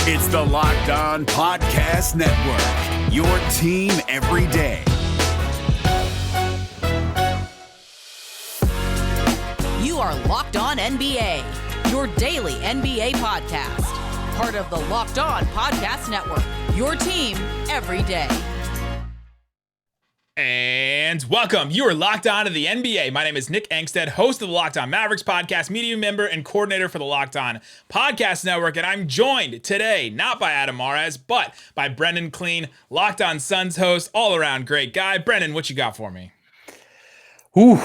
It's the Locked On Podcast Network, your team every day. You are Locked On NBA, your daily NBA podcast. Part of the Locked On Podcast Network, your team every day. And welcome. You are locked on to the NBA. My name is Nick Angstadt, host of the Locked On Mavericks podcast, media member and coordinator for the Locked On Podcast Network. And I'm joined today, not by Adam Mares, but by Brendon Kleen, Locked On Suns host, all around great guy. Brendon, what you got for me? Ooh,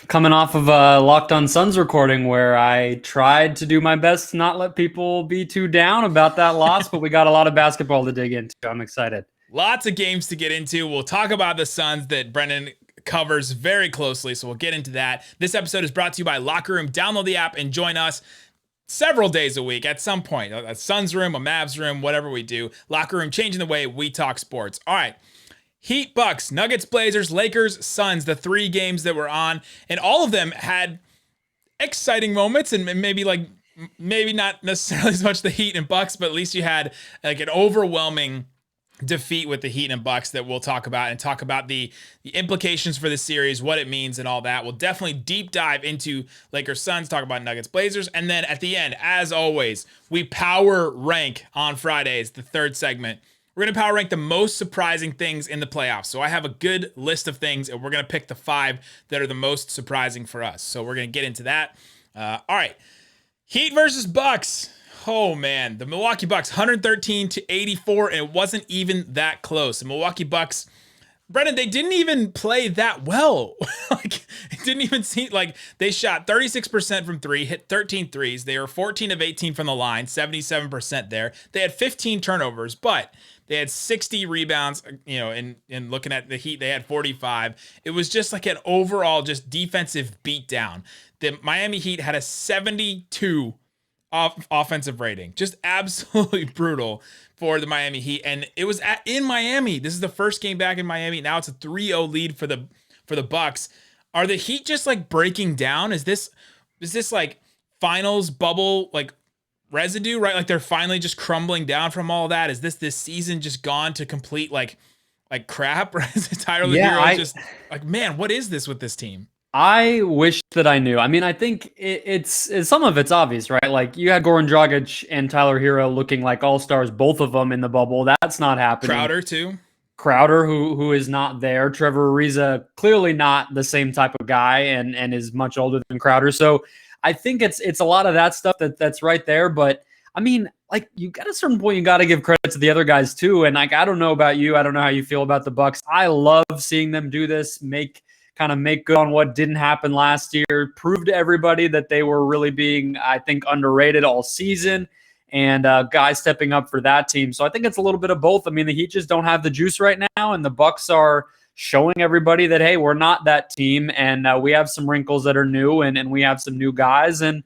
coming off of a Locked On Suns recording where I tried to do my best to not let people be too down about that loss, but we got a lot of basketball to dig into. I'm excited. Lots of games to get into. We'll talk about the Suns that Brendon covers very closely, so we'll get into that. This episode is brought to you by Locker Room. Download the app and join us several days a week at some point. A Suns room, a Mavs room, whatever we do. Locker Room, changing the way we talk sports. All right. Heat, Bucks, Nuggets, Blazers, Lakers, Suns, the three games that were on, and all of them had exciting moments, and maybe not necessarily as much the Heat and Bucks, but at least you had like an overwhelming defeat with the Heat and Bucks that we'll talk about, and talk about the implications for the series, what it means and all that. We'll definitely deep dive into Lakers Suns, talk about Nuggets Blazers, and then at the end, as always, we power rank on Fridays, the third segment. We're going to power rank the most surprising things in the playoffs. So I have a good list of things, and we're going to pick the 5 that are the most surprising for us. So we're going to get into that. All right. Heat versus Bucks. Oh, man. The Milwaukee Bucks, 113-84, and it wasn't even that close. The Milwaukee Bucks, Brendon, they didn't even play that well. It didn't even seem like they shot 36% from three, hit 13 threes. They were 14 of 18 from the line, 77% there. They had 15 turnovers, but they had 60 rebounds, and looking at the Heat, they had 45. It was just like an overall just defensive beatdown. The Miami Heat had a 72 offensive rating. Just absolutely brutal for the Miami Heat. And it was in Miami. This is the first game back in Miami. Now it's a 3-0 lead for the Bucks. Are the Heat just like breaking down? Is this like finals bubble like residue, right? Like they're finally just crumbling down from all that. Is this season just gone to complete like crap? Right? Is it Tyler Hero just like, man, what is this with this team? I wish that I knew. I mean, I think it's some of it's obvious, right? Like you had Goran Dragic and Tyler Hero looking like all-stars, both of them in the bubble. That's not happening. Crowder too. Crowder, who is not there. Trevor Ariza, clearly not the same type of guy and is much older than Crowder. So I think it's a lot of that stuff that's right there. But I mean, like you got a certain point, you got to give credit to the other guys too. And like, I don't know about you. I don't know how you feel about the Bucks. I love seeing them do this, make good on what didn't happen last year, prove to everybody that they were really being, I think, underrated all season, and guys stepping up for that team. So I think it's a little bit of both. I mean, the Heat just don't have the juice right now, and the Bucks are showing everybody that, hey, we're not that team, and we have some wrinkles that are new, and we have some new guys, and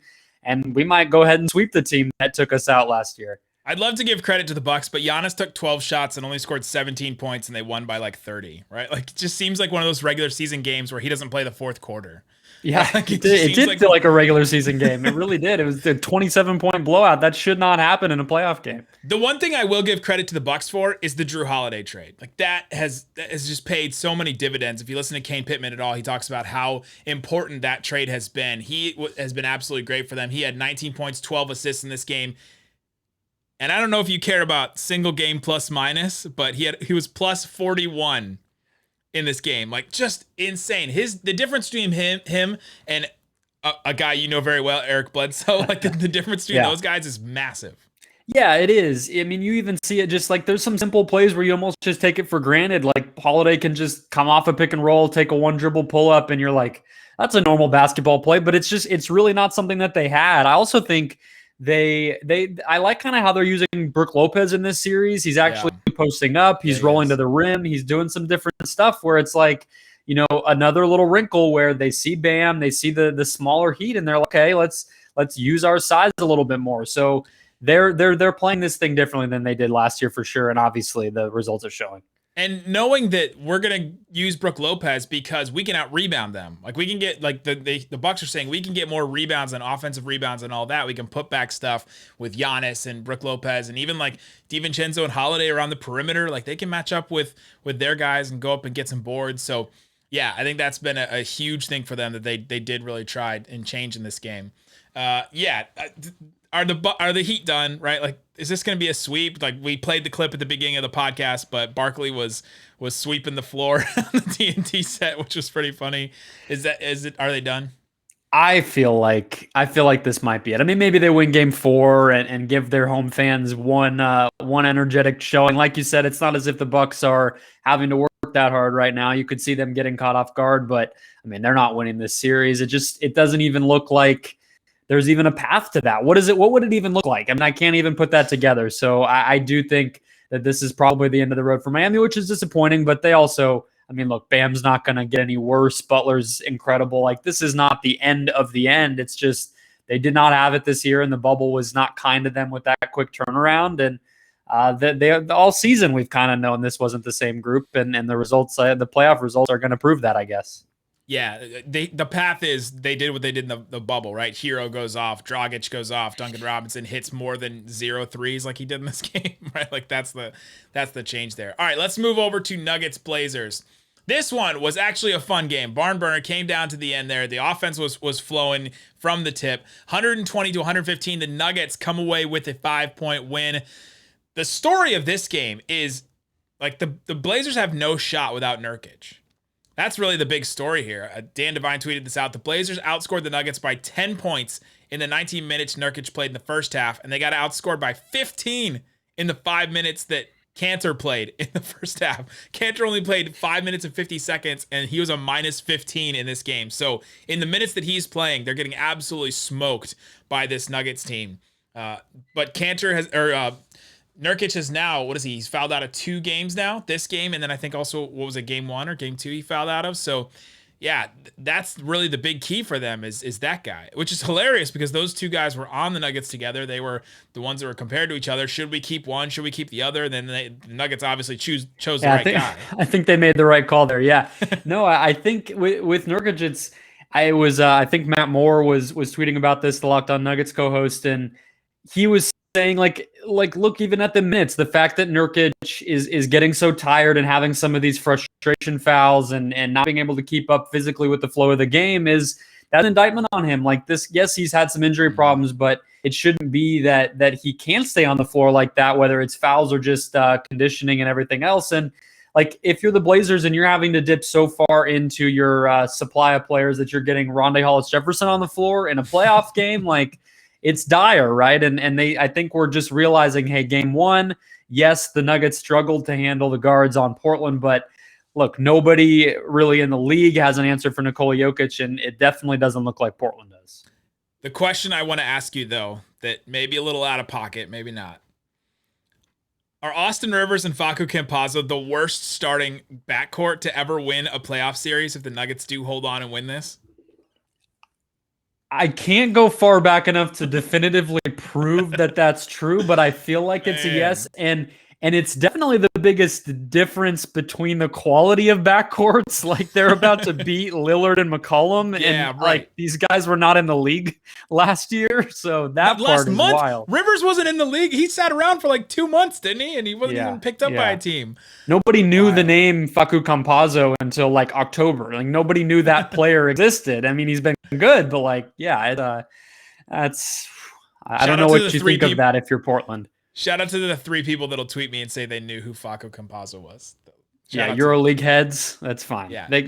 we might go ahead and sweep the team that took us out last year. I'd love to give credit to the Bucks, but Giannis took 12 shots and only scored 17 points, and they won by like 30, right? Like, it just seems like one of those regular season games where he doesn't play the fourth quarter. Yeah, like, it did feel like a regular season game. It really did. It was a 27-point blowout. That should not happen in a playoff game. The one thing I will give credit to the Bucks for is the Drew Holiday trade. Like that has just paid so many dividends. If you listen to Kane Pittman at all, he talks about how important that trade has been. He has been absolutely great for them. He had 19 points, 12 assists in this game. And I don't know if you care about single game plus minus, but he was plus 41 in this game. Like, just insane. The difference between him and a guy you know very well, Eric Bledsoe, like the difference between those guys is massive. Yeah, it is. I mean, you even see it just like there's some simple plays where you almost just take it for granted. Like Holiday can just come off a pick and roll, take a one dribble pull up, and you're like, that's a normal basketball play, but it's really not something that they had. I also think I like kind of how they're using Brook Lopez in this series. He's actually posting up. He's rolling to the rim. He's doing some different stuff where it's like, another little wrinkle where they see Bam, they see the smaller Heat, and they're like, okay, let's use our size a little bit more. So they're playing this thing differently than they did last year for sure, and obviously the results are showing. And knowing that we're gonna use Brook Lopez because we can out rebound them, like we can get like the Bucks are saying we can get more rebounds and offensive rebounds and all that. We can put back stuff with Giannis and Brook Lopez and even like DiVincenzo and Holiday around the perimeter. Like they can match up with their guys and go up and get some boards. So yeah, I think that's been a huge thing for them that they did really try and change in this game. Are the Heat done, right? Like, is this going to be a sweep? Like, we played the clip at the beginning of the podcast, but Barkley was sweeping the floor on the TNT set, which was pretty funny. Are they done? I feel like this might be it. I mean, maybe they win game 4 and give their home fans one energetic showing. Like you said, it's not as if the Bucks are having to work that hard right now. You could see them getting caught off guard, but I mean, they're not winning this series. It doesn't even look like there's even a path to that. What would it even look like? I mean, I can't even put that together. So I do think that this is probably the end of the road for Miami, which is disappointing, but they also, I mean, look, Bam's not going to get any worse. Butler's incredible. Like, this is not the end of the end. It's just they did not have it this year, and the bubble was not kind to them with that quick turnaround. And they all season we've kind of known this wasn't the same group, and the results, the playoff results are going to prove that, I guess. Yeah, the path is they did what they did in the bubble, right? Hero goes off, Dragic goes off, Duncan Robinson hits more than 0 threes like he did in this game, right? Like that's the change there. All right, let's move over to Nuggets Blazers. This one was actually a fun game. Barn burner, came down to the end there. The offense was flowing from the tip. 120 to 115. The Nuggets come away with a 5-point win. The story of this game is like the Blazers have no shot without Nurkic. That's really the big story here. Dan Devine tweeted this out. The Blazers outscored the Nuggets by 10 points in the 19 minutes Nurkic played in the first half, and they got outscored by 15 in the 5 minutes that Cantor played in the first half. Cantor only played 5 minutes and 50 seconds, and he was a minus 15 in this game. So in the minutes that he's playing, they're getting absolutely smoked by this Nuggets team. But Nurkic is now, what is he? He's fouled out of 2 games now, this game, and then I think also, what was it, game 1 or game 2 he fouled out of? So, yeah, that's really the big key for them is that guy, which is hilarious because those 2 guys were on the Nuggets together. They were the ones that were compared to each other. Should we keep one? Should we keep the other? And then the Nuggets obviously chose the right guy. I think they made the right call there, yeah. No, I think with Nurkic, I think Matt Moore was tweeting about this, the Locked On Nuggets co-host, and he was saying like look, even at the minutes, the fact that Nurkic is getting so tired and having some of these frustration fouls and not being able to keep up physically with the flow of the game is that indictment on him. Like this, yes, he's had some injury problems, but it shouldn't be that he can't stay on the floor like that, whether it's fouls or just conditioning and everything else. And like if you're the Blazers and you're having to dip so far into your supply of players that you're getting Rondae Hollis-Jefferson on the floor in a playoff game, like it's dire, right? And I think we're just realizing, hey, game 1, yes, the Nuggets struggled to handle the guards on Portland, but look, nobody really in the league has an answer for Nikola Jokic, and it definitely doesn't look like Portland does. The question I want to ask you, though, that may be a little out of pocket, maybe not. Are Austin Rivers and Facu Campazzo the worst starting backcourt to ever win a playoff series if the Nuggets do hold on and win this? I can't go far back enough to definitively prove that that's true, but I feel like it's a yes. And it's definitely the biggest difference between the quality of backcourts. Like they're about to beat Lillard and McCollum. Yeah, and right. Like these guys were not in the league last year. So that part is wild. Rivers wasn't in the league. He sat around for like 2 months, didn't he? And he wasn't even picked up by a team. Nobody knew the name Facu Campazzo until like October. Like nobody knew that player existed. I mean, he's been good, but like, yeah, that's, I don't know what you think of that if you're Portland. Shout out to the 3 people that'll tweet me and say they knew who Facu Campazzo was. EuroLeague heads. That's fine. Yeah, they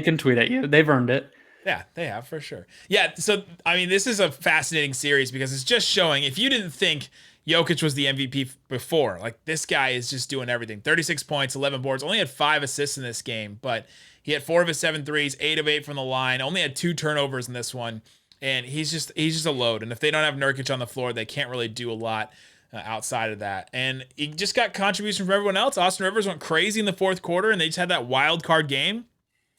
can tweet at you. They've earned it. Yeah, they have for sure. Yeah, so I mean, this is a fascinating series because it's just showing. If you didn't think Jokic was the MVP before, like this guy is just doing everything. 36 points, 11 boards, only had 5 assists in this game, but he had 4 of his 7 threes, 8 of 8 from the line. Only had 2 turnovers in this one, and he's just a load. And if they don't have Nurkic on the floor, they can't really do a lot outside of that. And he just got contribution from everyone else. Austin Rivers went crazy in the 4th quarter, and they just had that wild card game.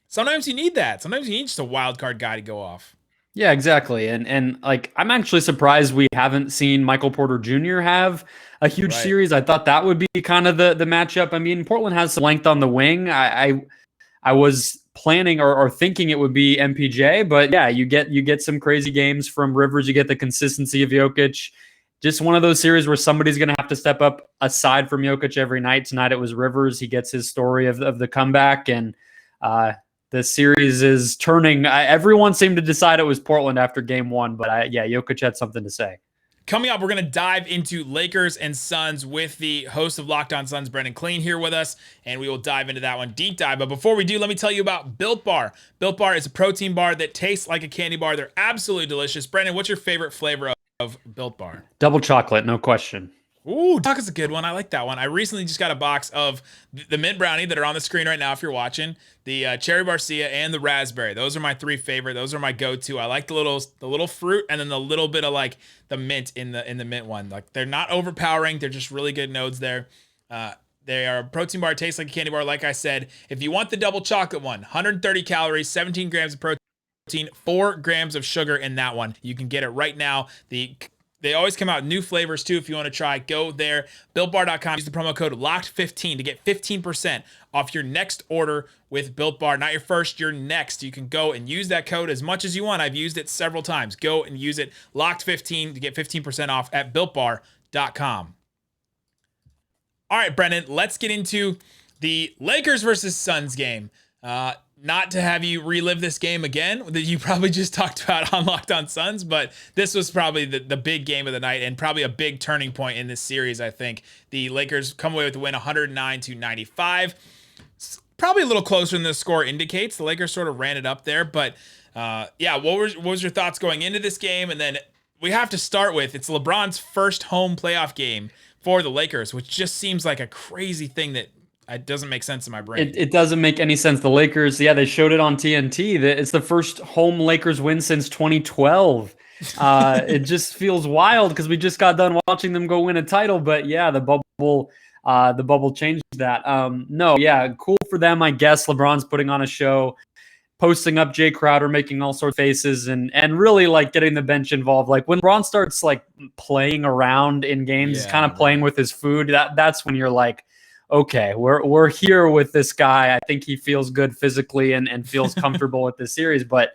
Sometimes you need that. Sometimes you need just a wild card guy to go off. Yeah, exactly. And like I'm actually surprised we haven't seen Michael Porter Jr. have a huge Right. series. I thought that would be kind of the matchup. I mean, Portland has some length on the wing. I was planning or thinking it would be MPJ, but yeah, you get some crazy games from Rivers. You get the consistency of Jokic. Just one of those series where somebody's going to have to step up aside from Jokic every night. Tonight it was Rivers. He gets his story of the comeback, and the series is turning. Everyone seemed to decide it was Portland after game one, but yeah, Jokic had something to say. Coming up, we're going to dive into Lakers and Suns with the host of Locked On Suns, Brendon Kleen, here with us, and we will dive into that one deep dive. But before we do, let me tell you about Built Bar. Built Bar is a protein bar that tastes like a candy bar. They're absolutely delicious. Brendon, what's your favorite flavor of Built Bar? Double chocolate, no question. Ooh, chocolate's a good one. I like that one. I recently just got a box of the mint brownie that are on the screen right now if you're watching, the cherry barcia, and the raspberry. Those are my three favorite. Those are my go-to. I like the little fruit and then the little bit of like the mint in the mint one. Like they're not overpowering. They're just really good nodes there. They are a protein bar, tastes like a candy bar. Like I said, if you want the double chocolate one, 130 calories, 17 grams of protein, 4 grams of sugar in that one. You can get it right now. They always come out with new flavors too. If you want to try, go there. BuiltBar.com. Use the promo code LOCKED15 to get 15% off your next order with Built Bar. Not your first, your next. You can go and use that code as much as you want. I've used it several times. Go and use it. LOCKED15 to get 15% off at BuiltBar.com. All right, Brendon, let's get into the Lakers versus Suns game. Not to have you relive this game again that you probably just talked about on Locked On Suns, but this was probably the big game of the night and probably a big turning point in this series, I think. The Lakers come away with the win 109-95. Probably a little closer than the score indicates. The Lakers sort of ran it up there, but yeah, what was your thoughts going into this game? And then we have to start with, it's LeBron's first home playoff game for the Lakers, which just seems like a crazy thing that it doesn't make sense in my brain. It doesn't make any sense. The Lakers, yeah, they showed it on TNT. That it's the first home Lakers win since 2012. It just feels wild because we just got done watching them go win a title. But yeah, the bubble changed that. No, yeah, cool for them, I guess. LeBron's putting on a show, posting up Jay Crowder, making all sorts of faces, and really like getting the bench involved. Like when LeBron starts like playing around in games, kind of playing with his food. That's when you're like, okay, we're here with this guy. I think he feels good physically and feels comfortable with the series. But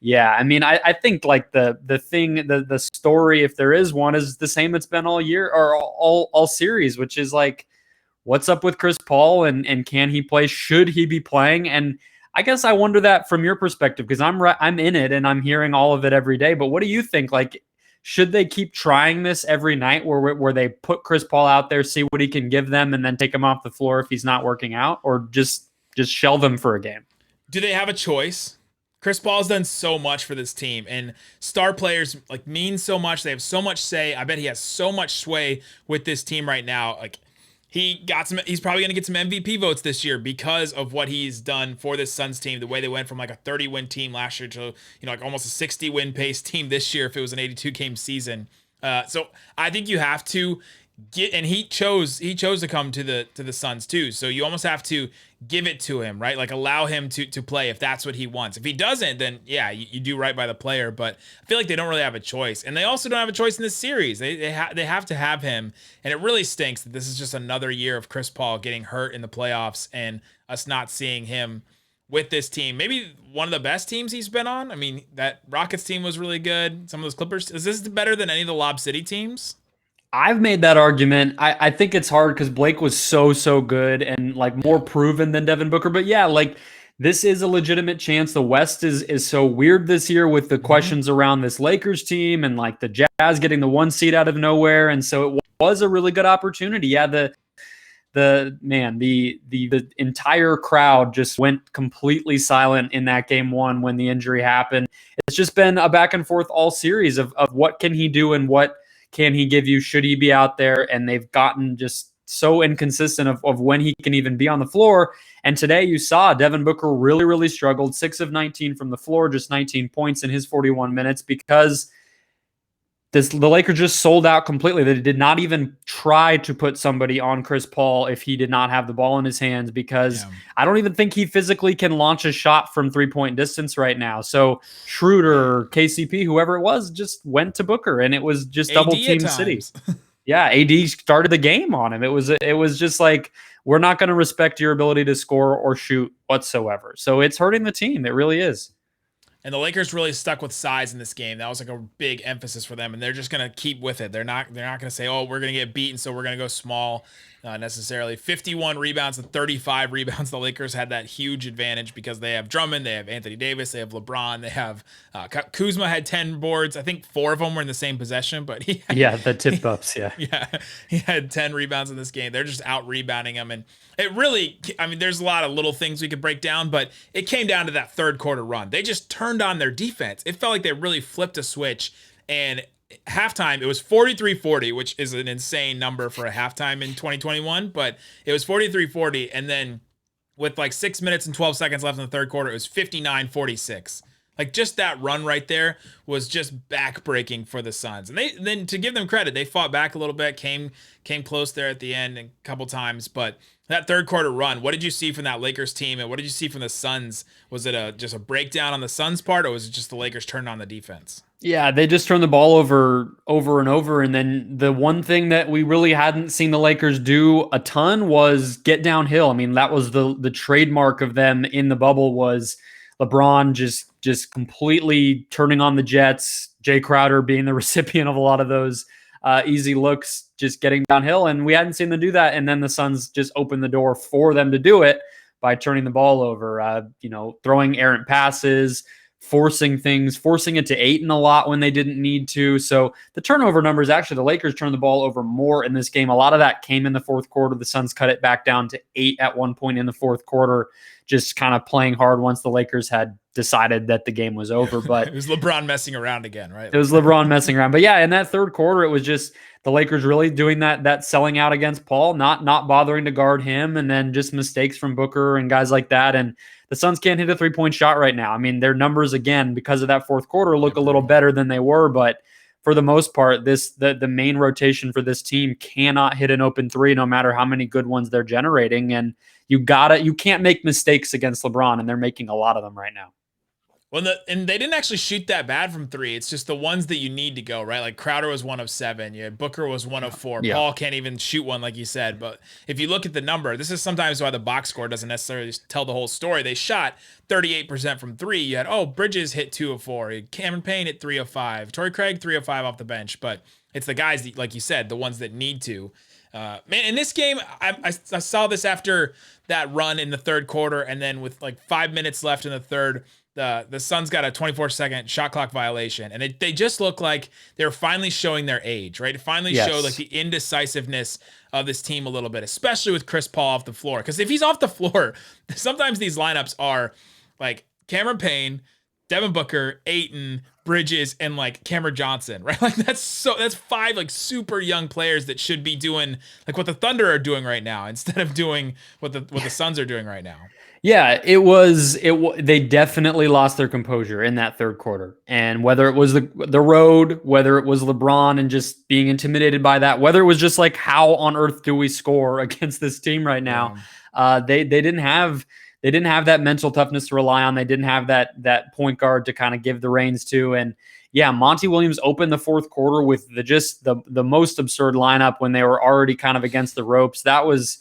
yeah, I mean, I think like the story, if there is one, is the same it's been all year or all series, which is like, what's up with Chris Paul and can he play? Should he be playing? And I guess I wonder that from your perspective, because I'm in it and I'm hearing all of it every day. But what do you think? Like, should they keep trying this every night where they put Chris Paul out there, see what he can give them, and then take him off the floor if he's not working out, or just shelve him for a game? Do they have a choice? Chris Paul's done so much for this team, and star players like mean so much. They have so much say. I bet he has so much sway with this team right now. Like he's probably going to get some MVP votes this year because of what he's done for this Suns team, the way they went from like a 30-win team last year to, like almost a 60-win pace team this year if it was an 82-game season. So I think you have to get, and he chose to come to the Suns too. So you almost have to give it to him, right? Like allow him to play if that's what he wants. If he doesn't, then yeah, you do right by the player. But I feel like they don't really have a choice, and they also don't have a choice in this series. They have to have him, and it really stinks that this is just another year of Chris Paul getting hurt in the playoffs and us not seeing him with this team. Maybe one of the best teams he's been on. I mean, that Rockets team was really good. Some of those Clippers. Is this better than any of the Lob City teams? I've made that argument. I think it's hard because Blake was so good and like more proven than Devin Booker. But yeah, like this is a legitimate chance. The West is so weird this year with the questions around this Lakers team and like the Jazz getting the 1 seed out of nowhere. And so it was a really good opportunity. Yeah, the entire crowd just went completely silent in that game one when the injury happened. It's just been a back and forth all series of what can he do and what can he give you? Should he be out there? And they've gotten just so inconsistent of when he can even be on the floor. And today you saw Devin Booker really struggled. 6 of 19 from the floor, just 19 points in his 41 minutes because the Lakers just sold out completely. They did not even try to put somebody on Chris Paul if he did not have the ball in his hands, because I don't even think he physically can launch a shot from 3-point distance right now. So Schroeder, KCP, whoever it was, just went to Booker, and it was just double team city. Yeah, AD started the game on him. It was just like, we're not going to respect your ability to score or shoot whatsoever. So it's hurting the team. It really is. And the Lakers really stuck with size in this game. That was like a big emphasis for them, and they're just going to keep with it. They're not going to say, "Oh, we're going to get beaten, so we're going to go small." Necessarily. 51 rebounds to 35 rebounds. The Lakers had that huge advantage because they have Drummond, they have Anthony Davis, they have LeBron, they have Kuzma had 10 boards. I think 4 of them were in the same possession, but he had, the tip ups. Yeah, he had 10 rebounds in this game. They're just out rebounding them, and it really, I mean, there's a lot of little things we could break down, but it came down to that third quarter run. They just turned on their defense. It felt like they really flipped a switch, and halftime it was 43-40, which is an insane number for a halftime in 2021, but it was 43-40, and then with like 6 minutes and 12 seconds left in the third quarter, it was 59-46. Like, just that run right there was just back-breaking for the Suns. And then to give them credit, they fought back a little bit, came close there at the end a couple times, but that third quarter run, what did you see from that Lakers team, and what did you see from the Suns? Was it just a breakdown on the Suns' part, or was it just the Lakers turned on the defense? Yeah, they just turned the ball over and over. And then the one thing that we really hadn't seen the Lakers do a ton was get downhill. I mean, that was the trademark of them in the bubble, was LeBron just completely turning on the Jets, Jay Crowder being the recipient of a lot of those easy looks, just getting downhill. And we hadn't seen them do that. And then the Suns just opened the door for them to do it by turning the ball over, throwing errant passes, forcing it to Ayton a lot when they didn't need to. So the turnover numbers, actually, the Lakers turned the ball over more in this game. A lot of that came in the fourth quarter. The Suns cut it back down to 8 at one point in the fourth quarter, just kind of playing hard once the Lakers had decided that the game was over. But it was LeBron messing around again, right? It was LeBron messing around. But yeah, in that third quarter, it was just the Lakers really doing that selling out against Paul, not bothering to guard him, and then just mistakes from Booker and guys like that. And the Suns can't hit a 3-point shot right now. I mean, their numbers, again, because of that fourth quarter, look a little better than they were. But for the most part, the main rotation for this team cannot hit an open three, no matter how many good ones they're generating. And you can't make mistakes against LeBron, and they're making a lot of them right now. Well, and they didn't actually shoot that bad from 3. It's just the ones that you need to go, right? Like Crowder was 1 of 7. Yeah, Booker was 1 of 4. Yeah. Paul can't even shoot one, like you said. But if you look at the number, this is sometimes why the box score doesn't necessarily tell the whole story. They shot 38% from 3. You had, Bridges hit 2 of 4. Cameron Payne hit 3 of 5. Torrey Craig 3 of 5 off the bench. But it's the guys that, like you said, the ones that need to. Man, in this game, I saw this after that run in the third quarter, and then with like 5 minutes left in the third, the Suns got a 24-second shot clock violation, and they just look like they're finally showing their age, right? It finally showed like the indecisiveness of this team a little bit, especially with Chris Paul off the floor. Because if he's off the floor, sometimes these lineups are like Cameron Payne, Devin Booker, Ayton, Bridges, and like Cameron Johnson, right? Like that's 5 like super young players that should be doing like what the Thunder are doing right now instead of doing what the Suns are doing right now. Yeah, they definitely lost their composure in that third quarter. And whether it was the road, whether it was LeBron and just being intimidated by that, whether it was just like, how on earth do we score against this team right now? They didn't have that mental toughness to rely on. They didn't have that point guard to kind of give the reins to. And yeah, Monty Williams opened the fourth quarter with the most absurd lineup when they were already kind of against the ropes. That was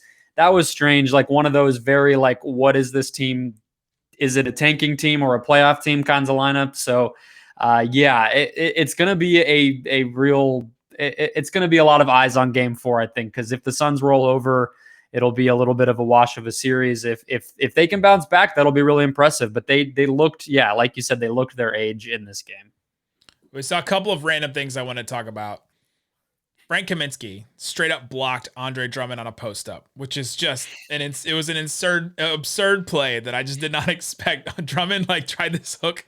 strange. Like one of those very like, what is this team? Is it a tanking team or a playoff team kinds of lineup? So it's going to be it's going to be a lot of eyes on game 4, I think, because if the Suns roll over, it'll be a little bit of a wash of a series. If they can bounce back, that'll be really impressive. But they looked, like you said, they looked their age in this game. We saw a couple of random things I want to talk about. Frank Kaminsky straight up blocked Andre Drummond on a post up, which is just it was an absurd play that I just did not expect. Drummond like tried this hook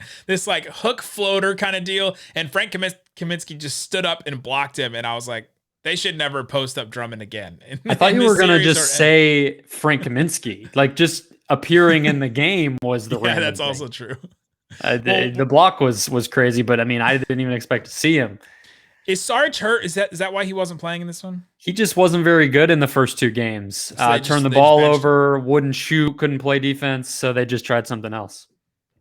floater kind of deal, and Frank Kaminsky just stood up and blocked him, and I was like, they should never post up Drummond again. I thought you were gonna just say Frank Kaminsky, like just appearing in the game was the yeah, that's thing. also true. The block was crazy, but I mean, I didn't even expect to see him. Is Sarge hurt? Is that why he wasn't playing in this one? He just wasn't very good in the first two games. So Turned the ball over, wouldn't shoot, couldn't play defense, so they just tried something else.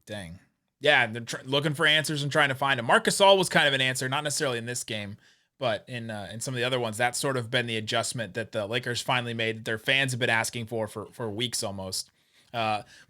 Dang. Yeah, they're looking for answers and trying to find them. Marc Gasol was kind of an answer, not necessarily in this game, but in some of the other ones. That's sort of been the adjustment that the Lakers finally made, that their fans have been asking for weeks almost.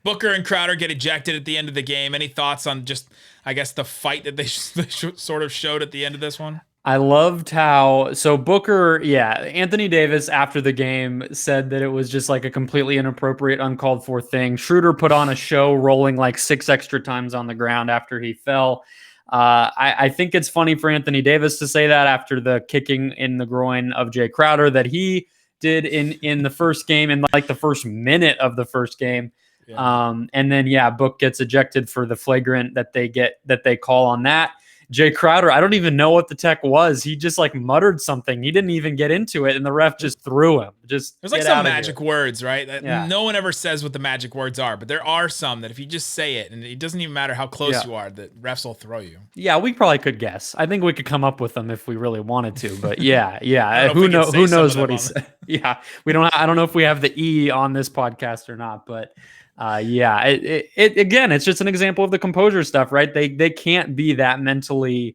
Booker and Crowder get ejected at the end of the game. Any thoughts on just, I guess, the fight that they sort of showed at the end of this one? I loved how, so Booker, Anthony Davis after the game said that it was just like a completely inappropriate, uncalled for thing. Schroeder put on a show, rolling like 6 extra times on the ground after he fell. I think it's funny for Anthony Davis to say that after the kicking in the groin of Jay Crowder that he did in the first game, in like the first minute of the first game. Yeah. And then, Book gets ejected for the flagrant that they call on that. Jay Crowder, I don't even know what the tech was. He just like muttered something. He didn't even get into it, and the ref just threw him. There's like some magic words, right? No one ever says what the magic words are, but there are some that if you just say it, and it doesn't even matter how close you are, that refs will throw you. Yeah, we probably could guess. I think we could come up with them if we really wanted to, but who knows what he said? Yeah, we don't. I don't know if we have the E on this podcast or not, but. Again, it's just an example of the composure stuff, right? They can't be that mentally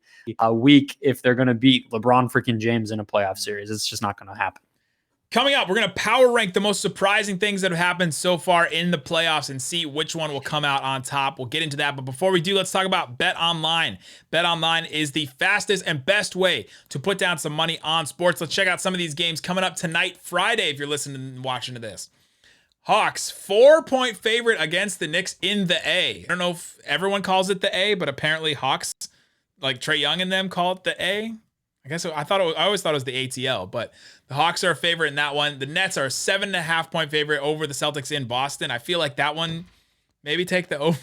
weak if they're going to beat LeBron freaking James in a playoff series. It's just not going to happen. Coming up, we're going to power rank the most surprising things that have happened so far in the playoffs and see which one will come out on top. We'll get into that. But before we do, let's talk about BetOnline. BetOnline is the fastest and best way to put down some money on sports. Let's check out some of these games coming up tonight, Friday, if you're listening and watching to this. Hawks, 4-point favorite against the Knicks in the A. I don't know if everyone calls it the A, but apparently Hawks, like Trae Young and them, call it the A. I guess I always thought it was the ATL, but the Hawks are a favorite in that one. The Nets are a 7.5-point favorite over the Celtics in Boston. I feel like that one maybe take the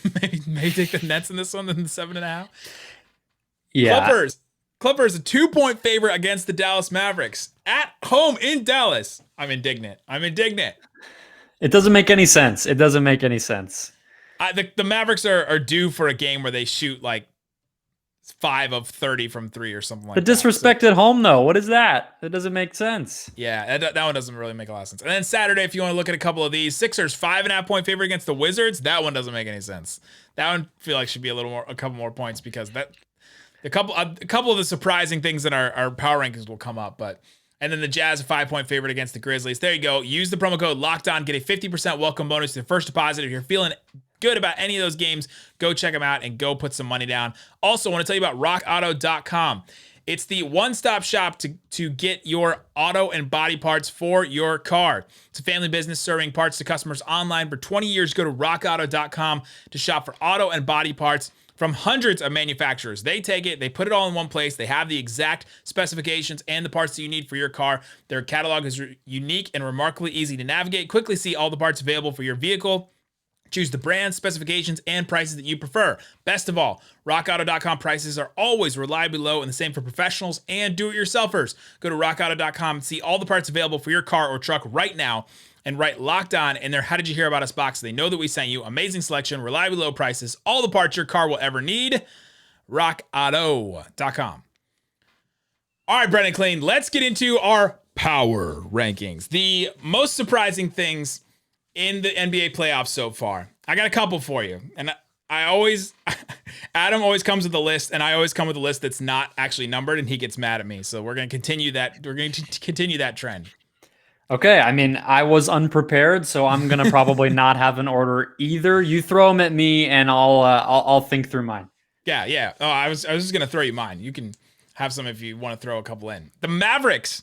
maybe take the Nets in this one than the 7.5. Yeah. Clippers a 2-point favorite against the Dallas Mavericks at home in Dallas. I'm indignant. It doesn't make any sense. The Mavericks are due for a game where they shoot like 5 of 30 from 3 or something like that. The disrespect at home, though. What is that? That doesn't make sense. Yeah, that one doesn't really make a lot of sense. And then Saturday, if you want to look at a couple of these, Sixers 5.5-point favorite against the Wizards. That one doesn't make any sense. That one I feel like should be a couple more points because a couple of the surprising things in our power rankings will come up, but. And then the Jazz, a 5-point favorite against the Grizzlies. There you go. Use the promo code LOCKEDON. Get a 50% welcome bonus to your first deposit. If you're feeling good about any of those games, go check them out and go put some money down. Also, I want to tell you about RockAuto.com. It's the one-stop shop to get your auto and body parts for your car. It's a family business serving parts to customers online for 20 years. Go to RockAuto.com to shop for auto and body parts from hundreds of manufacturers. They take it, they put it all in one place. They have the exact specifications and the parts that you need for your car. Their catalog is unique and remarkably easy to navigate. Quickly see all the parts available for your vehicle. Choose the brand, specifications, and prices that you prefer. Best of all, RockAuto.com prices are always reliably low, and the same for professionals and do-it-yourselfers. Go to RockAuto.com and see all the parts available for your car or truck right now, and write Locked On in their How Did You Hear About Us box. They know that we sent you. Amazing selection, reliably low prices, all the parts your car will ever need. RockAuto.com. All right, Brendon, Kleen, let's get into our power rankings. The most surprising things in the NBA playoffs so far. I got a couple for you. And Adam always comes with a list, and I always come with a list that's not actually numbered, and he gets mad at me. So we're going to continue that. We're going to continue that trend. Okay, I mean, I was unprepared, so I'm gonna probably not have an order either. You throw them at me, and I'll think through mine. Yeah. Oh, I was just gonna throw you mine. You can have some if you want to throw a couple in. The Mavericks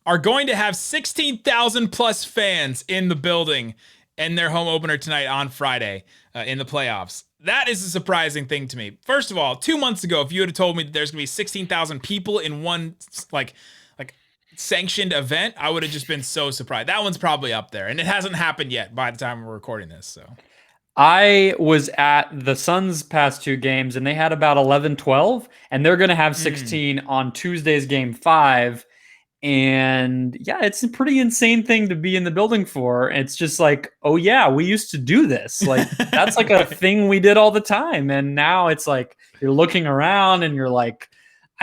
are going to have 16,000 plus fans in the building in their home opener tonight on Friday in the playoffs. That is a surprising thing to me. First of all, 2 months ago, if you had told me that there's gonna be 16,000 people in one sanctioned event, I would have just been so surprised. That one's probably up there, and it hasn't happened yet by the time we're recording this. So I was at the Suns' past 2 games, and they had about 11, 12, and they're going to have 16 on Tuesday's game 5. And yeah, it's a pretty insane thing to be in the building for. It's just like, oh yeah, we used to do this. Like that's like a thing we did all the time. And now it's like, you're looking around and you're like,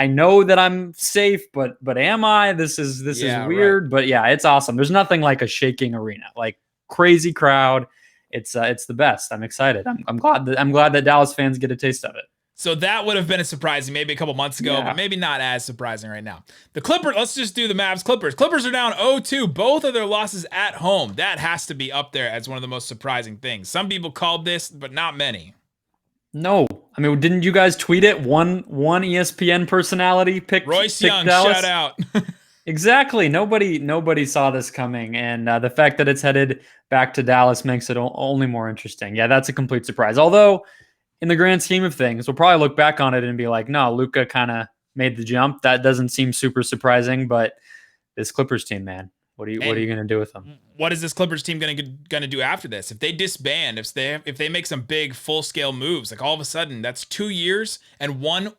I know that I'm safe, but am I? This is weird, but yeah, it's awesome. There's nothing like a shaking arena, like crazy crowd. It's the best. I'm excited. I'm glad that Dallas fans get a taste of it. So that would have been a surprising maybe a couple months ago, but maybe not as surprising right now. The Clippers, let's just do the Mavs Clippers. Clippers are down 0-2, both of their losses at home. That has to be up there as one of the most surprising things. Some people called this, but not many. No. I mean, didn't you guys tweet it? One ESPN personality picked Young, Dallas. shout out. Exactly. Nobody saw this coming, and the fact that it's headed back to Dallas makes it only more interesting. Yeah, that's a complete surprise. Although, in the grand scheme of things, we'll probably look back on it and be like, no, Luka kind of made the jump. That doesn't seem super surprising, but this Clippers team, man, what are you going to do with them? What is this Clippers team going to do after this? If they disband, if they make some big full scale moves, like all of a sudden that's 2 years and one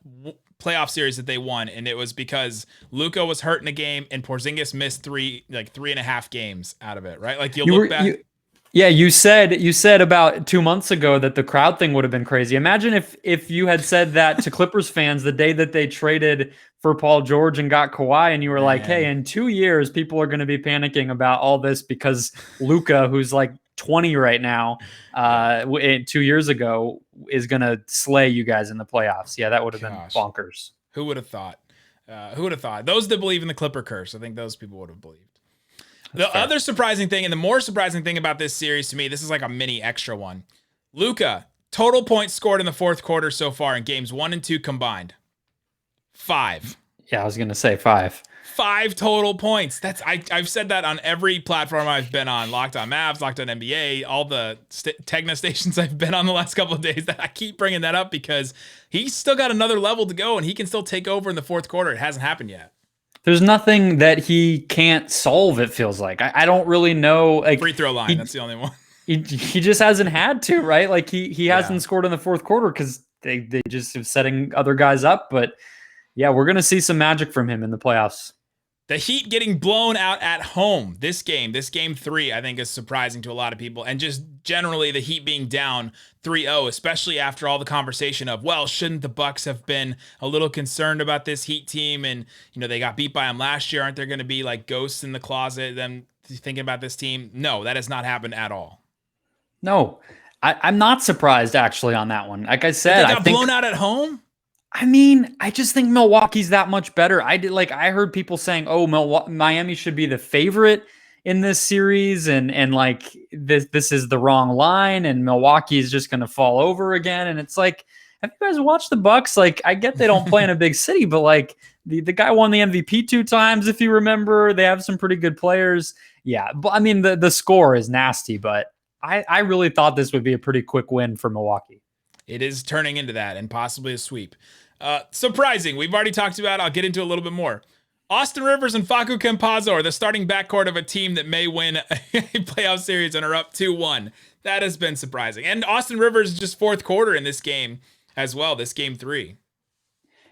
playoff series that they won, and it was because Luka was hurt in a game and Porzingis missed 3.5 games out of it, right? Like you look back. Yeah, you said about 2 months ago that the crowd thing would have been crazy. Imagine if you had said that to Clippers fans the day that they traded for Paul George and got Kawhi, and you were like, hey, in 2 years, people are going to be panicking about all this because Luka, who's like 20 right now, 2 years ago, is going to slay you guys in the playoffs. Yeah, that would have been bonkers. Who would have thought? Who would have thought? Those that believe in the Clipper curse, I think those people would have believed. Other surprising thing, and the more surprising thing about this series to me, this is like a mini extra one. Luka, total points scored in the fourth quarter so far in games 1 and 2 combined. 5. Yeah, I was going to say 5. 5 total points. I've said that on every platform I've been on. LockedOnMavs, LockedOnNBA, all the Tegna stations I've been on the last couple of days. That I keep bringing that up because he's still got another level to go, and he can still take over in the fourth quarter. It hasn't happened yet. There's nothing that he can't solve, it feels like. I don't really know. Like, free throw line, that's the only one. He just hasn't had to, right? Like he hasn't scored in the fourth quarter because they just are setting other guys up. But yeah, we're going to see some magic from him in the playoffs. The Heat getting blown out at home. This game 3, I think is surprising to a lot of people. And just generally the Heat being down 3-0, especially after all the conversation of, well, shouldn't the Bucks have been a little concerned about this Heat team? And, they got beat by them last year. Aren't there going to be like ghosts in the closet, them thinking about this team? No, that has not happened at all. No, I'm not surprised actually on that one. Like I said, I think blown out at home. I mean, I just think Milwaukee's that much better. I heard people saying, "Oh, Miami should be the favorite in this series," and like this is the wrong line, and Milwaukee is just going to fall over again. And it's like, have you guys watched the Bucks? Like, I get they don't play in a big city, but like the guy won the MVP 2 times, if you remember. They have some pretty good players. Yeah, but I mean the score is nasty, but I really thought this would be a pretty quick win for Milwaukee. It is turning into that and possibly a sweep. Surprising. We've already talked about it. I'll get into a little bit more. Austin Rivers and Facu Campazzo are the starting backcourt of a team that may win a playoff series and are up 2-1. That has been surprising. And Austin Rivers just fourth quarter in this game as well, this game 3.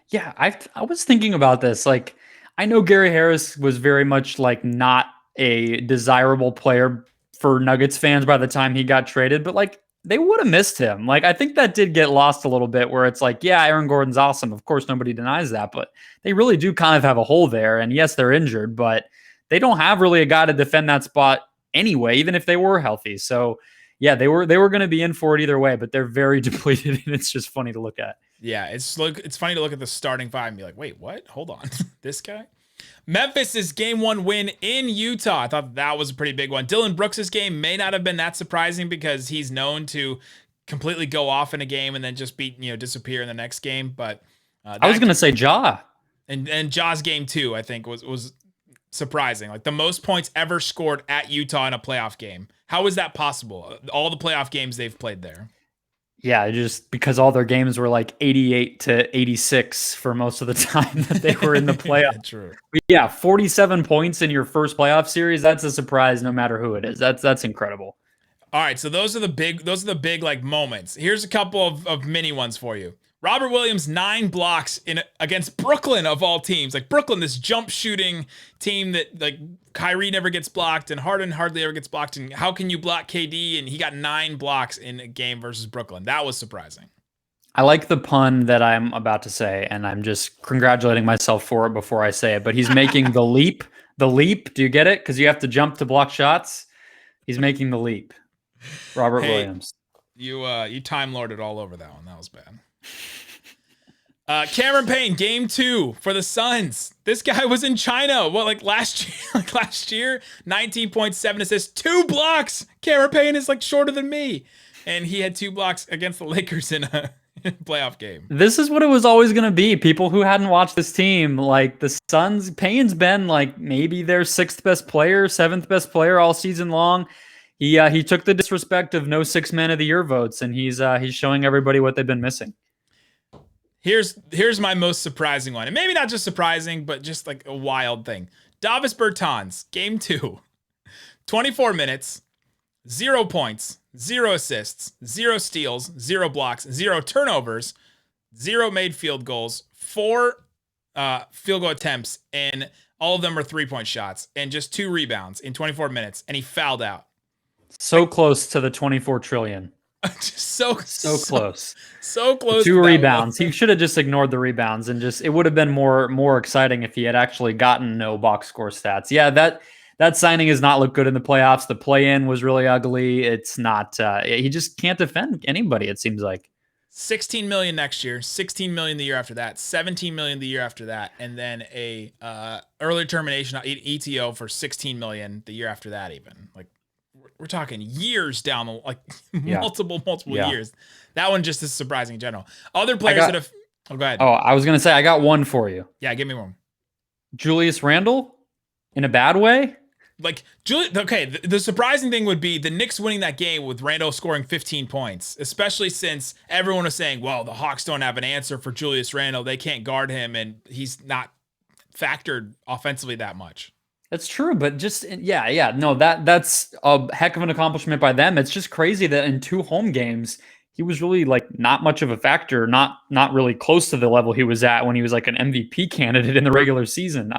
Yeah, I was thinking about this. Like, I know Gary Harris was very much like not a desirable player for Nuggets fans by the time he got traded, but like, they would have missed him. Like, I think that did get lost a little bit where it's like, yeah, Aaron Gordon's awesome. Of course, nobody denies that, but they really do kind of have a hole there. And yes, they're injured, but they don't have really a guy to defend that spot anyway, even if they were healthy. So yeah, they were going to be in for it either way, but they're very depleted and it's just funny to look at. Yeah. It's funny to look at the starting 5 and be like, wait, what? Hold on. This guy? Memphis' game 1 win in Utah. I thought that was a pretty big one. Dylan Brooks' game may not have been that surprising because he's known to completely go off in a game and then just disappear in the next game. But I was going to say Ja. And Ja's game 2, I think, was surprising. Like the most points ever scored at Utah in a playoff game. How is that possible? All the playoff games they've played there. Yeah, just because all their games were like 88-86 for most of the time that they were in the playoffs. True. Yeah, 47 points in your first playoff series. That's a surprise no matter who it is. That's incredible. All right, so those are the big like moments. Here's a couple of mini ones for you. Robert Williams, 9 blocks against Brooklyn of all teams. Like Brooklyn, this jump shooting team that like Kyrie never gets blocked and Harden hardly ever gets blocked. And how can you block KD? And he got 9 blocks in a game versus Brooklyn. That was surprising. I like the pun that I'm about to say, and I'm just congratulating myself for it before I say it. But he's making the leap. The leap. Do you get it? Because you have to jump to block shots. He's making the leap. Robert Hey, Williams. You time lorded all over that one. That was bad. Cameron Payne, game 2 for the Suns. This guy was in China. What, like last year? 19.7 assists, 2 blocks. Cameron Payne is like shorter than me, and he had 2 blocks against the Lakers in a playoff game. This is what it was always going to be. People who hadn't watched this team, like the Suns, Payne's been like maybe their 6th best player, 7th best player all season long. He took the disrespect of no 6 man of the year votes, and he's showing everybody what they've been missing. Here's my most surprising one. And maybe not just surprising, but just like a wild thing. Davis Bertans, game 2. 24 minutes, 0 points, 0 assists, 0 steals, 0 blocks, 0 turnovers, 0 made field goals, 4 field goal attempts, and all of them are 3-point shots, and just 2 rebounds in 24 minutes, and he fouled out. So close to the 24 trillion. so close. So close. 2 rebounds. He should have just ignored the rebounds, and just it would have been more exciting if he had actually gotten no box score stats. Yeah, that signing has not looked good in the playoffs. The play-in was really ugly. It's not. He just can't defend anybody. It seems like. 16 million next year, 16 million the year after that, 17 million the year after that, and then a early termination ETO for 16 million the year after that. Even like. We're talking years down the multiple years. That one just is surprising in general. Other players that have. Oh, go ahead. Oh, I was gonna say I got one for you. Yeah, give me one. Julius Randle, in a bad way. Like okay, the surprising thing would be the Knicks winning that game with Randle scoring 15 points, especially since everyone was saying, "Well, the Hawks don't have an answer for Julius Randle. They can't guard him, and he's not factored offensively that much." That's true, but just no, that's a heck of an accomplishment by them. It's just crazy that in 2 home games he was really like not much of a factor, not really close to the level he was at when he was like an MVP candidate in the regular season.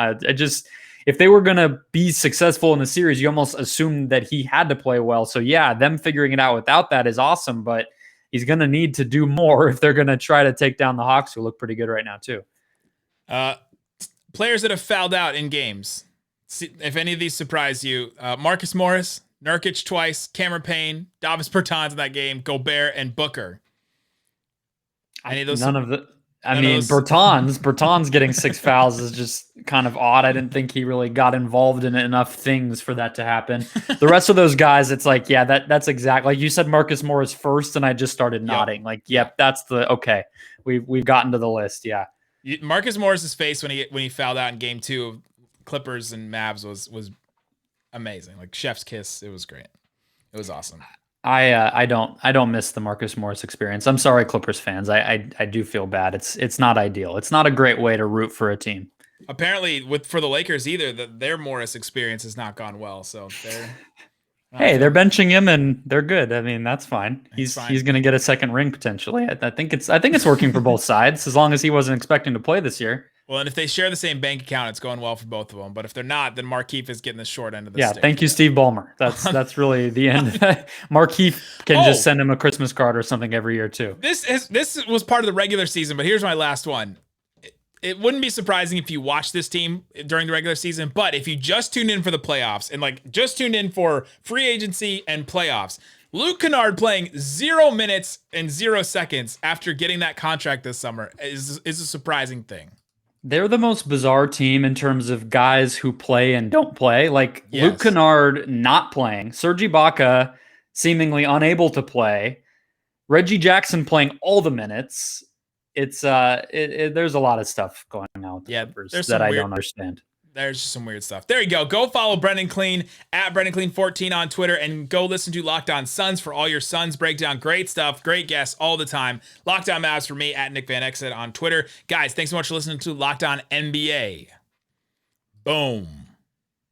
If they were gonna be successful in the series, you almost assumed that he had to play well. So yeah, them figuring it out without that is awesome, but he's gonna need to do more if they're gonna try to take down the Hawks, who look pretty good right now too. Players that have fouled out in games. If any of these surprise you, Marcus Morris, Nurkic twice, Cameron Payne, Davis Bertans in that game, Gobert, and Booker. Any of those? None of the. I mean, Bertans getting 6 fouls is just kind of odd. I didn't think he really got involved in enough things for that to happen. The rest of those guys, it's like, yeah, that's exactly like you said. Marcus Morris first, and I just started nodding. Like, yep, that's the okay. We've gotten to the list. Yeah. Marcus Morris's face when he fouled out in game 2 of Clippers and Mavs was amazing. Like chef's kiss. It was great. It was awesome. I don't miss the Marcus Morris experience. I'm sorry, Clippers fans. I do feel bad. It's not ideal. It's not a great way to root for a team. Apparently, for the Lakers either, their Morris experience has not gone well. So they're benching him and they're good. I mean, that's fine. He's going to get a second ring potentially. I think it's working for both sides as long as he wasn't expecting to play this year. Well, and if they share the same bank account, it's going well for both of them. But if they're not, then Markieff is getting the short end of the stick. Yeah, thank you, Steve Ballmer. That's really the end. Markieff can just send him a Christmas card or something every year too. This was part of the regular season, but here's my last one. It wouldn't be surprising if you watched this team during the regular season, but if you just tuned in for the playoffs and just tuned in for free agency and playoffs, Luke Kennard playing 0 minutes and 0 seconds after getting that contract this summer is a surprising thing. They're the most bizarre team in terms of guys who play and don't play. Like Luke Kennard not playing, Serge Ibaka seemingly unable to play, Reggie Jackson playing all the minutes. It's there's a lot of stuff going on with the Clippers that I don't understand. There's just some weird stuff. There you go. Go follow Brendon Kleen at BrendonKleen14 on Twitter and go listen to Locked On Suns for all your Suns breakdown. Great stuff. Great guests all the time. Locked On Mavs for me at Nick Van Exit on Twitter. Guys, thanks so much for listening to Locked On NBA. Boom.